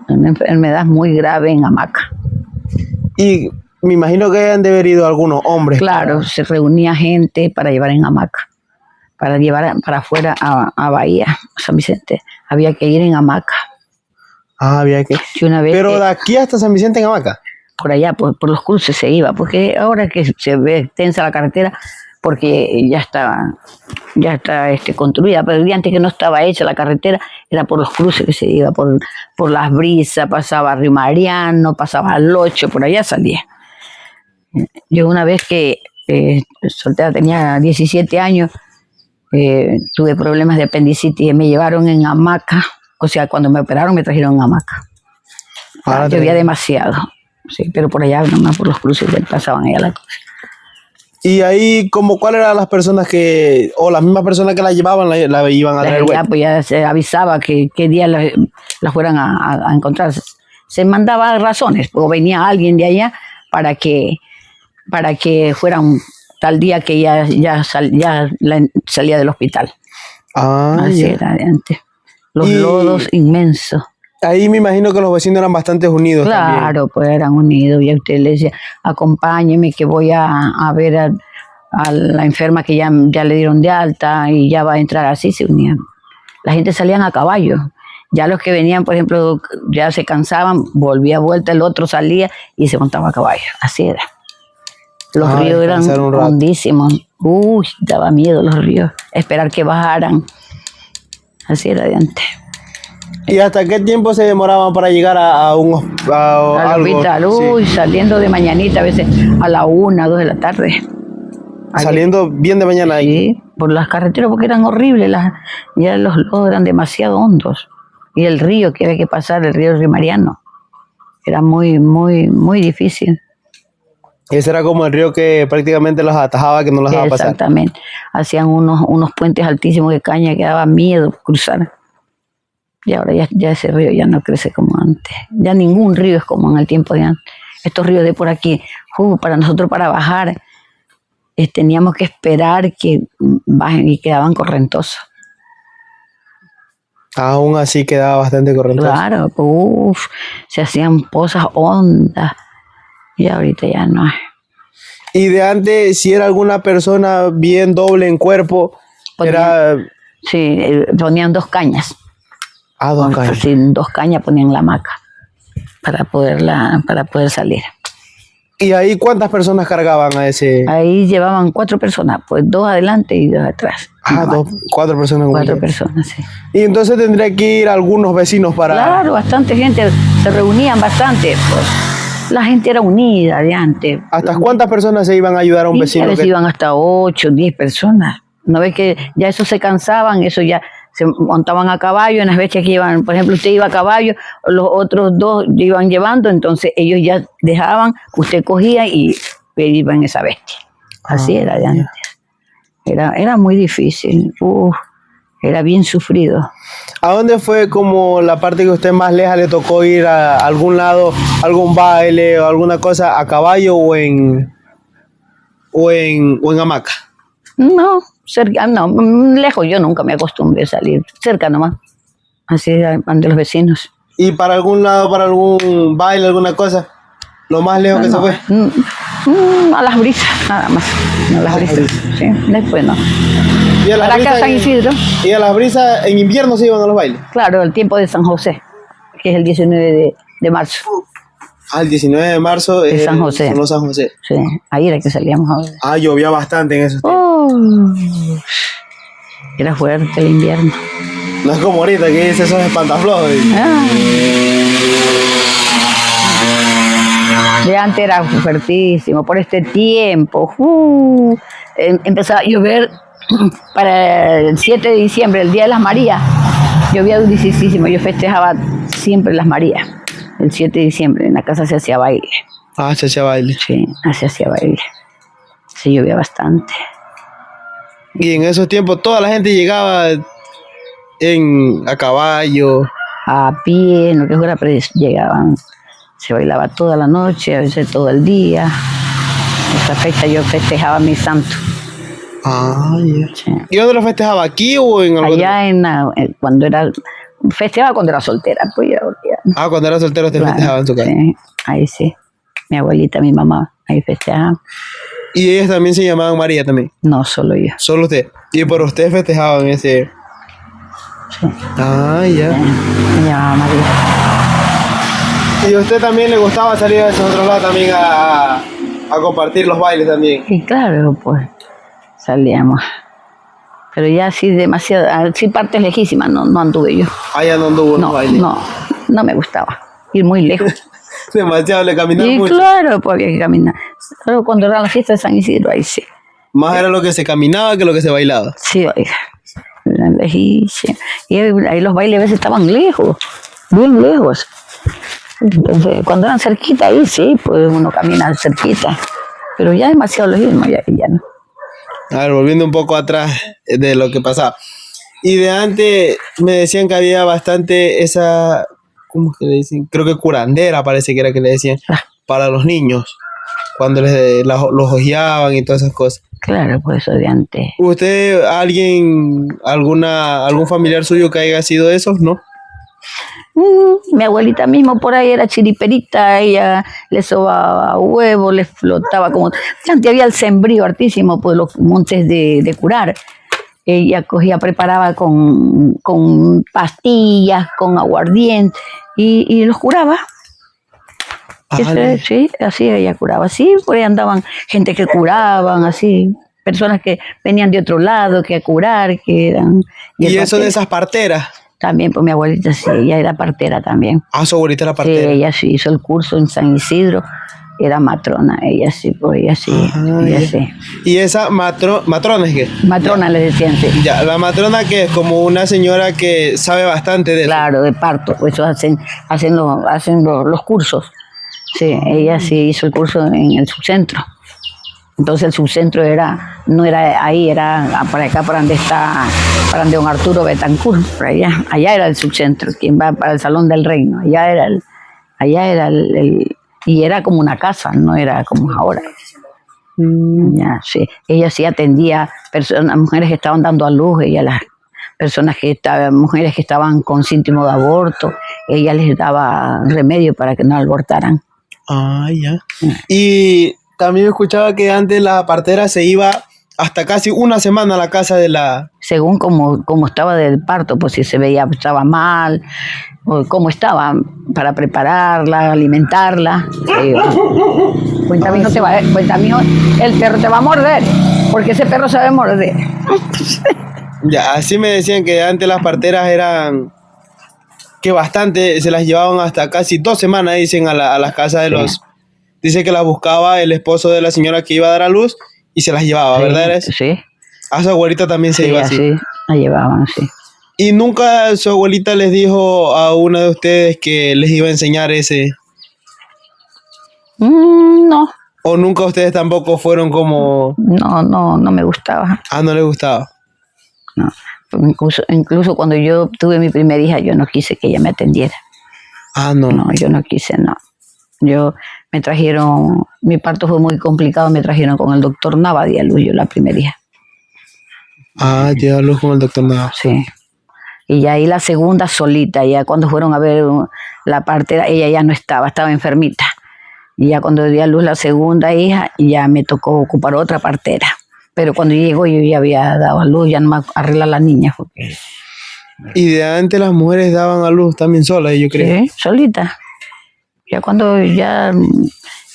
Una enfermedad muy grave en hamaca. Y me imagino que hayan de haber ido algunos hombres. Claro, se reunía gente para llevar en hamaca, para llevar para afuera a Bahía, a San Vicente. Había que ir en hamaca. Ah, había que... Pero de aquí hasta San Vicente en hamaca. Por allá, por los cruces se iba, porque ahora que se ve tensa la carretera, porque ya está construida, pero el día antes que no estaba hecha la carretera, era por los cruces que se iba, por las brisas, pasaba Río Mariano, pasaba al Ocho, por allá salía. Yo una vez que soltera, tenía 17 años, tuve problemas de apendicitis y me llevaron en hamaca, o sea, cuando me operaron me trajeron en hamaca. Llovía demasiado. Sí, pero por allá nomás por los cruces pasaban allá la cosa. Y ahí, ¿cuáles eran las personas o las mismas personas que la llevaban, la iban a traer? Pues ya se avisaba qué día la fueran a encontrar. Se mandaba razones, o venía alguien de allá para que fueran tal día que ya salía del hospital. Así era de antes. Los lodos inmensos. Ahí me imagino que los vecinos eran bastante unidos. Claro, también. Pues eran unidos. Y a usted le decía, acompáñeme que voy a ver a la enferma que ya le dieron de alta y ya va a entrar. Así se unían. La gente salían a caballo. Ya los que venían, por ejemplo, ya se cansaban, volvía vuelta, el otro salía y se montaba a caballo. Así era. Los ríos eran hondísimos. Uy, daba miedo los ríos. Esperar que bajaran. Así era de antes. ¿Y hasta qué tiempo se demoraban para llegar al hospital? Uy, sí. Saliendo de mañanita, a veces a la 1, 2 de la tarde. Saliendo bien de mañana ahí. Sí, por las carreteras porque eran horribles, ya los lodos eran demasiado hondos. Y el río que había que pasar, el río Mariano, era muy, muy, muy difícil. Ese era como el río que prácticamente los atajaba, que no los dejaba pasar. Exactamente. Hacían unos puentes altísimos de caña que daba miedo cruzar. Y ahora ya ese río ya no crece como antes. Ya ningún río es como en el tiempo de antes. Estos ríos de por aquí, para nosotros para bajar, teníamos que esperar que bajen y quedaban correntosos. Aún así quedaba bastante corriente. Claro, pues, se hacían pozas hondas y ahorita ya no hay. Y de antes, si era alguna persona bien doble en cuerpo, era... Sí, ponían 2 cañas. Ah, 2 cañas. Sí, 2 cañas ponían la hamaca para poder salir. ¿Y ahí cuántas personas cargaban a ese...? Ahí llevaban 4 personas, pues 2 adelante y 2 atrás. Ah, 4 personas. 4 personas, sí. Y entonces tendría que ir algunos vecinos para... Claro, bastante gente, se reunían bastante, pues la gente era unida de antes. ¿Hasta cuántas personas se iban a ayudar a un Sí, vecino? a veces iban hasta 8, 10 personas. ¿No ves que ya eso se cansaban? Eso ya se montaban a caballo, en las veces que iban, por ejemplo, usted iba a caballo, los otros 2 iban llevando, entonces ellos ya dejaban, usted cogía y iba en esa bestia. Así era de antes. Era muy difícil, era bien sufrido. ¿A dónde fue como la parte que a usted más lejos le tocó ir a algún lado, algún baile o alguna cosa, a caballo o en hamaca? No, cerca, no, lejos yo nunca me acostumbré a salir, cerca nomás, así ante los vecinos. ¿Y para algún lado, para algún baile, alguna cosa? ¿Lo más lejos que se fue? A las brisas, nada más, a las brisas, sí, después no. ¿Y a las Para acá brisas San Isidro, ¿Y a las brisas en invierno se iban a los bailes? claro, el tiempo de San José, que es el 19 de marzo, El 19 de marzo de San José. Sonó San José. Sí, ahí era que salíamos a bailar. Llovía bastante en esos tiempos. Era fuerte el invierno. No es como ahorita que dice esos espantaflojos. De antes era fuertísimo, por este tiempo. Empezaba a llover para el 7 de diciembre, el Día de las Marías. Llovía durísimo, yo festejaba siempre las Marías. El 7 de diciembre en la casa se hacía baile. Se hacía baile. Sí, se hacía baile. Se llovía bastante. Y en esos tiempos toda la gente llegaba a caballo. A pie, en lo que fuera, pero llegaban. Se bailaba toda la noche, a veces todo el día. Esta fecha yo festejaba mi santo. Ya. Sí. ¿Y dónde lo festejaba? ¿Aquí o en algún Allá cuando era, festejaba cuando era soltera, pues ya. cuando era soltero te festejaba en su casa. Sí, ahí sí. Mi abuelita, mi mamá, ahí festejaban. Y ellas también se llamaban María también. No, solo yo. Solo usted. Y por usted festejaban ese. Sí. Ya. Me llamaba María. ¿Y a usted también le gustaba salir a esos otros lados también a compartir los bailes también? Y claro, pues salíamos. Pero ya así demasiado, así partes lejísimas no anduve yo. Ya no anduvo en los bailes. No me gustaba ir muy lejos. Demasiado, le caminaba Y mucho. claro, pues había que caminar. Pero cuando era la fiesta de San Isidro, ahí sí. Más era lo que se caminaba que lo que se bailaba. Sí, oiga. Eran lejísimos. Y ahí los bailes a veces estaban lejos, bien lejos. Entonces, cuando eran cerquita, ahí sí, pues uno camina cerquita. Pero ya demasiado lejísimo, ya no. A ver, volviendo un poco atrás de lo que pasaba. Y de antes me decían que había bastante esa, ¿cómo es que le dicen? Creo que curandera parece que era que le decían, para los niños, cuando los ojeaban y todas esas cosas. Claro, pues eso de antes. ¿Usted, algún familiar suyo que haya sido esos, no? Mi abuelita mismo por ahí era chiriperita, ella le sobaba huevo, le flotaba como... Antes había el sembrío hartísimo, pues los montes de curar. Ella preparaba con pastillas, con aguardiente y los curaba. Sí, así ella curaba. Sí, por ahí andaban gente que curaban, así. Personas que venían de otro lado, que a curar, que eran... ¿Y eso de esas parteras? También, pues mi abuelita sí, ella era partera también. Su abuelita era partera. Sí, ella sí hizo el curso en San Isidro, era matrona, ella sí, pues ella sí, sí. ¿Y esa matrona es qué? Matrona le decían, sí. Ya, la matrona que es como una señora que sabe bastante de eso. Claro, de parto, pues eso hacen los cursos. Sí, ella sí hizo el curso en el subcentro. Entonces el subcentro no era ahí, era para acá, para donde don Arturo Betancourt, por allá era el subcentro, quien va para el Salón del Reino, allá era y era como una casa, no era como ahora. Ya, sí. Ella sí atendía mujeres que estaban dando a luz, ella las personas que estaban, mujeres que estaban con síntoma de aborto, ella les daba remedio para que no abortaran. Ah, ya. Y también escuchaba que antes la partera se iba hasta casi una semana a la casa de la... Según como estaba del parto, pues si se veía estaba mal, o cómo estaba, para prepararla, alimentarla. Cuenta, mijo, cuenta, mijo, el perro te va a morder, porque ese perro sabe morder. Ya, así me decían que antes las parteras eran... que bastante, se las llevaban hasta casi 2 semanas, dicen, a las casas de los... Dice que las buscaba el esposo de la señora que iba a dar a luz y se las llevaba, Sí, ¿verdad? sí. A su abuelita también se Sí, iba así. así la llevaban, sí. Y nunca su abuelita les dijo a una de ustedes que les iba a enseñar ese... No, O nunca ustedes tampoco fueron como... no me gustaba. Ah, no les gustaba. No. Incluso cuando yo tuve mi primera hija, yo no quise que ella me atendiera. Ah, no. No, yo no quise, no. Me trajeron, mi parto fue muy complicado, me trajeron con el doctor Nava de luz, yo la primera hija. Ah, dio a luz con el doctor Nava. Sí. Y ya ahí la segunda solita, ya cuando fueron a ver la partera, ella ya no estaba enfermita. Y ya cuando di a luz la segunda hija, ya me tocó ocupar otra partera. Pero cuando llegó yo ya había dado a luz, ya no me arregla la niña. Porque... Y de antes las mujeres daban a luz también solas, yo creo. Sí, solita. Ya cuando ya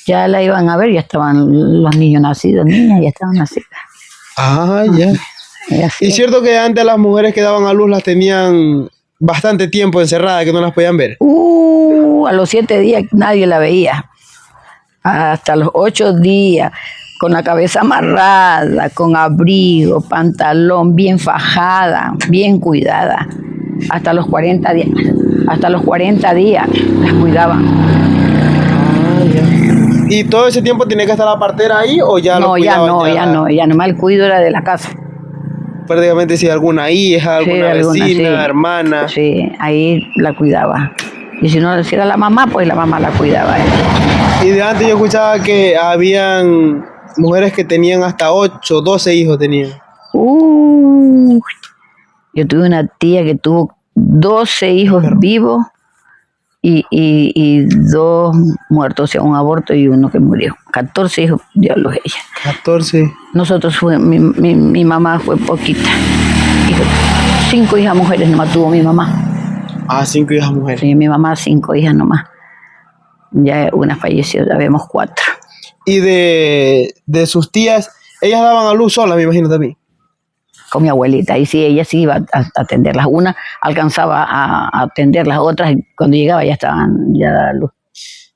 la iban a ver, ya estaban los niños nacidos, niñas ya estaban nacidas. Ah, ya. Y cierto que antes las mujeres que daban a luz las tenían bastante tiempo encerradas, que no las podían ver. A los 7 días nadie la veía. Hasta los 8 días, con la cabeza amarrada, con abrigo, pantalón, bien fajada, bien cuidada. Hasta los 40 días. Hasta los 40 días las cuidaban. Ah, ya. ¿Y todo ese tiempo tiene que estar la partera ahí o ya No, lo ya cuidaban? no, ya nomás el cuido era de la casa. Prácticamente si alguna hija, alguna alguna, vecina, sí. hermana. Sí, ahí la cuidaba. Y si no, si era la mamá, pues la mamá la cuidaba. Y de antes yo escuchaba que habían mujeres que tenían hasta 8, 12 hijos tenían. Yo tuve una tía que tuvo 12 hijos vivos y 2 muertos, o sea, un aborto y uno que murió. 14 hijos dio a luz ella. 14. Nosotros mi mamá fue poquita. 5 hijas mujeres nomás tuvo mi mamá. Ah, 5 hijas mujeres. Sí, mi mamá 5 hijas nomás. Ya una falleció, ya vemos 4. Y de sus tías, ellas daban a luz solas, me imagino también. Con mi abuelita, y sí, ella sí iba a atenderlas. Una alcanzaba a atender, las otras cuando llegaba ya estaban ya a luz.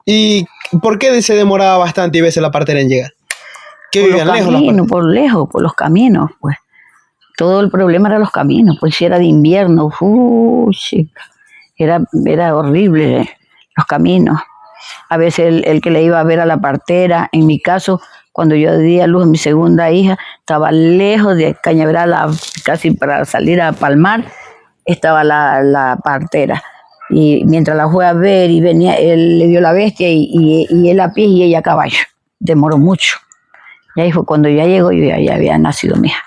¿Y por qué se demoraba bastante y veces la partera en llegar? ¿Que Por vivían los lejos? caminos, por los caminos, pues. Todo el problema era los caminos, pues si era de invierno, chica, era horrible los caminos. A veces el que le iba a ver a la partera, en mi caso, cuando yo di a luz a mi segunda hija, estaba lejos de Cañaveral, casi para salir a Palmar, estaba la partera. Y mientras la fue a ver y venía, él le dio la bestia y él a pie y ella a caballo. Demoró mucho. Y ahí fue cuando ya llegó y ya había nacido mi hija.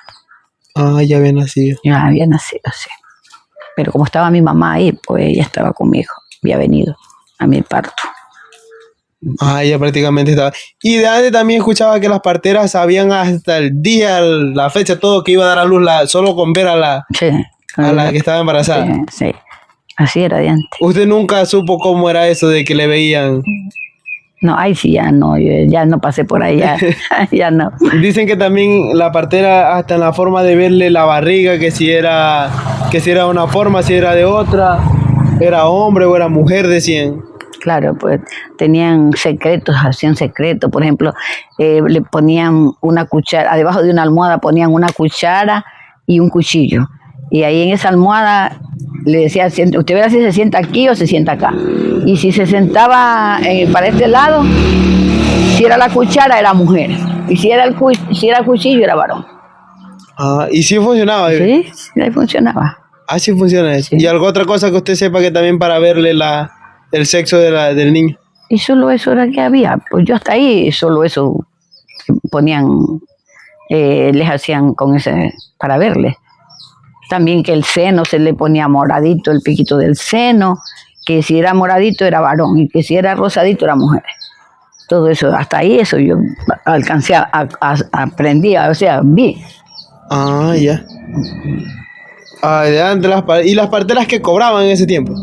Ah, ya había nacido. Ya había nacido, sí. Pero como estaba mi mamá ahí, pues ella estaba conmigo, había venido a mi parto. Ah, ya prácticamente estaba. Y de antes también escuchaba que las parteras sabían hasta el día, la fecha, todo que iba a dar a luz, solo con ver a la que estaba embarazada. Sí, así era de antes. ¿Usted nunca supo cómo era eso de que le veían? No, ahí sí, ya no, yo ya no pasé por ahí, ya no. Dicen que también la partera, hasta en la forma de verle la barriga, que si era de una forma, si era de otra, era hombre o era mujer, decían. Claro, pues tenían secretos, hacían secretos. Por ejemplo, le ponían una cuchara, debajo de una almohada ponían una cuchara y un cuchillo. Y ahí en esa almohada le decía, usted verá si se sienta aquí o se sienta acá. Y si se sentaba para este lado, si era la cuchara era mujer. Y si era el cuchillo era varón. Ah, y sí funcionaba. Sí, ahí funcionaba. Ah, sí funciona eso. Sí. ¿Y alguna otra cosa que usted sepa que también para verle el sexo del niño? Y solo eso era que había. Pues yo hasta ahí solo eso ponían, les hacían con ese, para verle. También que el seno se le ponía moradito, el piquito del seno, que si era moradito era varón y que si era rosadito era mujer. Todo eso, hasta ahí eso yo alcancé aprendí, o sea, vi. Ah, ya. De antes y las parteras que cobraban en ese tiempo.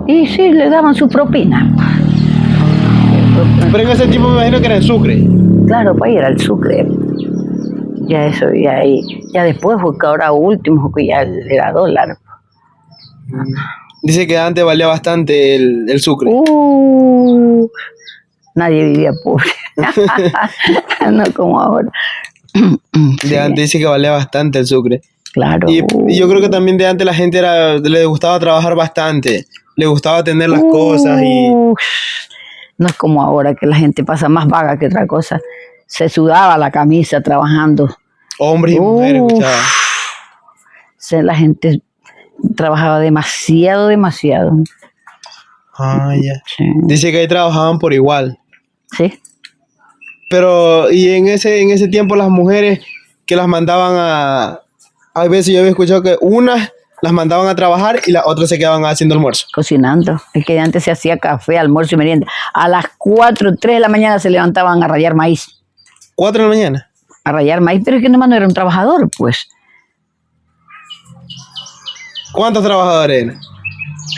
Y sí, le daban su propina. Pero en ese tiempo me imagino que era en Sucre. Claro, pues ahí era el Sucre. Ya eso, ya después fue que ahora último, que ya era dólar. Dice que antes valía bastante el Sucre. Nadie vivía pobre. No como ahora. De antes dice que valía bastante el Sucre. Claro. Y yo creo que también de antes la gente le gustaba trabajar bastante. Le gustaba tener las cosas y... No es como ahora, que la gente pasa más vaga que otra cosa. Se sudaba la camisa trabajando. Hombres y mujeres, escuchaba. La gente trabajaba demasiado. Ah, ya. Sí. Dice que ahí trabajaban por igual. Sí. Pero, y en ese tiempo las mujeres que las mandaban a veces yo había escuchado que unas las mandaban a trabajar y las otras se quedaban haciendo almuerzo. Cocinando. Es que antes se hacía café, almuerzo y merienda. A las 4, 3 de la mañana se levantaban a rallar maíz. 4 de la mañana. A rallar maíz, pero es que nomás no era un trabajador, pues. ¿Cuántos trabajadores eran?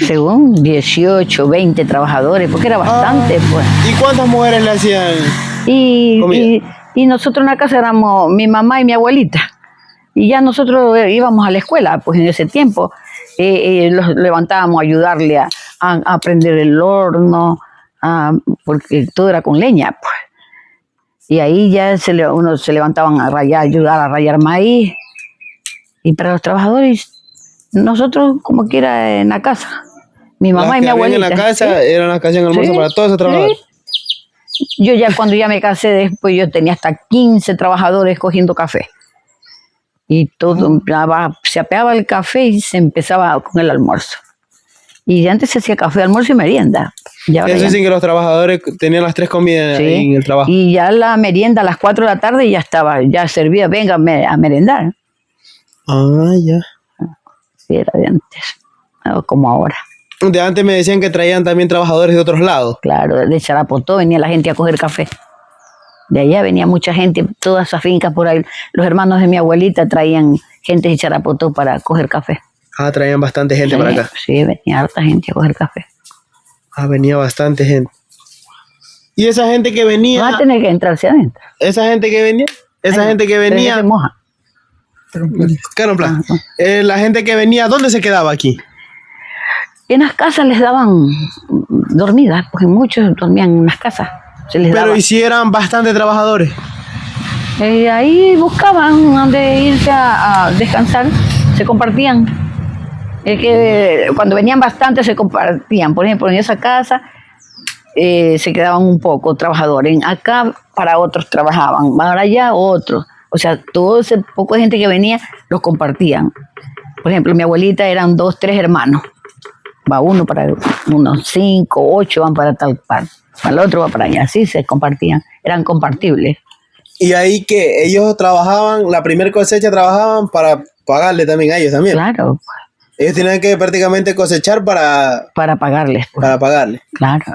Según 18, 20 trabajadores, porque era bastante, pues. ¿Y cuántas mujeres le hacían Y nosotros en la casa éramos mi mamá y mi abuelita. Y ya nosotros íbamos a la escuela, pues en ese tiempo. Los levantábamos a ayudarle a prender el horno, porque todo era con leña, pues. Y ahí ya unos se levantaban a ayudar a rallar maíz. Y para los trabajadores, nosotros como quiera en la casa. Mi mamá y mi abuelita. En la casa eran las que hacían almuerzo para todos esos trabajadores. Sí. Yo ya cuando ya me casé después, yo tenía hasta 15 trabajadores cogiendo café. Y todo, se apeaba el café y se empezaba con el almuerzo. Y antes se hacía café, almuerzo y merienda. Eso dicen que los trabajadores tenían las 3 comidas en el trabajo. Y ya la merienda a las 4 de la tarde ya estaba, ya servía, venga a merendar. Ah, ya. Sí, era de antes, no como ahora. De antes me decían que traían también trabajadores de otros lados. Claro, de Charapotó venía la gente a coger café. De allá venía mucha gente, todas esas fincas por ahí. Los hermanos de mi abuelita traían gente de Charapotó para coger café. Traían bastante gente para acá. Sí, venía harta gente a coger café. Venía bastante gente. Y esa gente que venía... Va a tener que entrarse adentro. Esa gente que venía... Se moja. Claro, la gente que venía, ¿dónde se quedaba aquí? En las casas les daban dormidas, porque muchos dormían en las casas. Pero ¿y si eran bastante trabajadores? Ahí buscaban donde irse a descansar, se compartían. Es que cuando venían bastante se compartían. Por ejemplo, en esa casa se quedaban un poco trabajadores. Acá para otros trabajaban, para allá otros. O sea, todo ese poco de gente que venía los compartían. Por ejemplo, mi abuelita eran 2, 3 hermanos. Va uno para unos 5, 8 van para tal parte. Para el otro va para allá. Así se compartían. Eran compartibles. Y ahí que ellos trabajaban, la primera cosecha trabajaban para pagarle también a ellos también. Claro. Ellos tenían que prácticamente cosechar para pagarles. Pues. Para pagarles. Claro.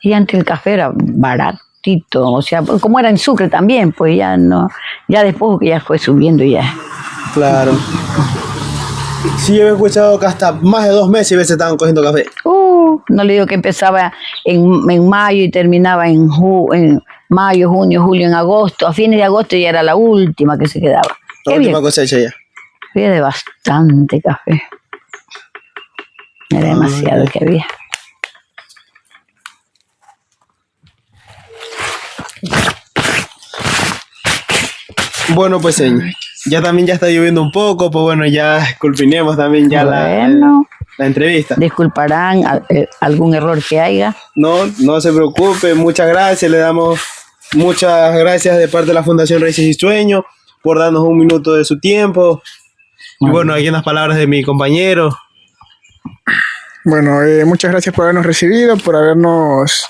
Y antes el café era baratito. O sea, como era en Sucre también, pues ya no. Ya después que ya fue subiendo ya. Claro. Sí, yo he escuchado que hasta más de 2 meses a veces estaban cogiendo café. No le digo que empezaba en mayo y terminaba en mayo, junio, julio, en agosto. A fines de agosto ya era la última que se quedaba. La última cosecha ya. Había de bastante café. Era demasiado que había. Bueno, pues señor, ya está lloviendo un poco, pues bueno, ya culminemos también ya la entrevista. Disculparán algún error que haya. No se preocupe, muchas gracias, le damos muchas gracias de parte de la Fundación Raíces y Sueños por darnos un minuto de su tiempo. Y bueno, aquí en las palabras de mi compañero. Bueno, muchas gracias por habernos recibido, por habernos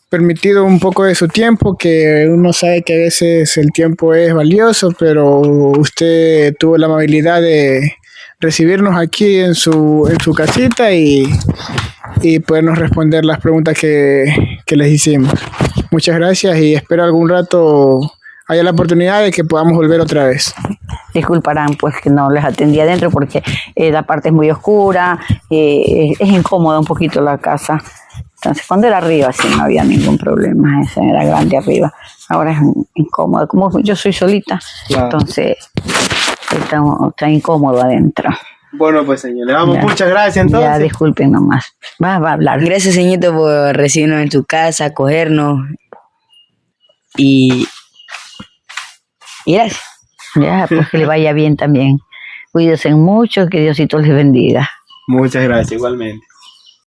permitido un poco de su tiempo, que uno sabe que a veces el tiempo es valioso, pero usted tuvo la amabilidad de recibirnos aquí en su casita y podernos responder las preguntas que les hicimos. Muchas gracias y espero algún rato haya la oportunidad de que podamos volver otra vez. Disculparán pues que no les atendí adentro porque la parte es muy oscura, es incómoda un poquito la casa. Entonces cuando era arriba sí no había ningún problema, esa era grande arriba. Ahora es incómodo, como yo soy solita, Claro. Entonces está incómodo adentro. Bueno, pues señor, le damos Ya. muchas gracias entonces. Ya disculpen nomás, va a hablar. Gracias, señorito, por recibirnos en tu casa, acogernos. Y gracias. Ya, pues que le vaya bien también. Cuídense mucho, que Diosito les bendiga. Muchas gracias, igualmente.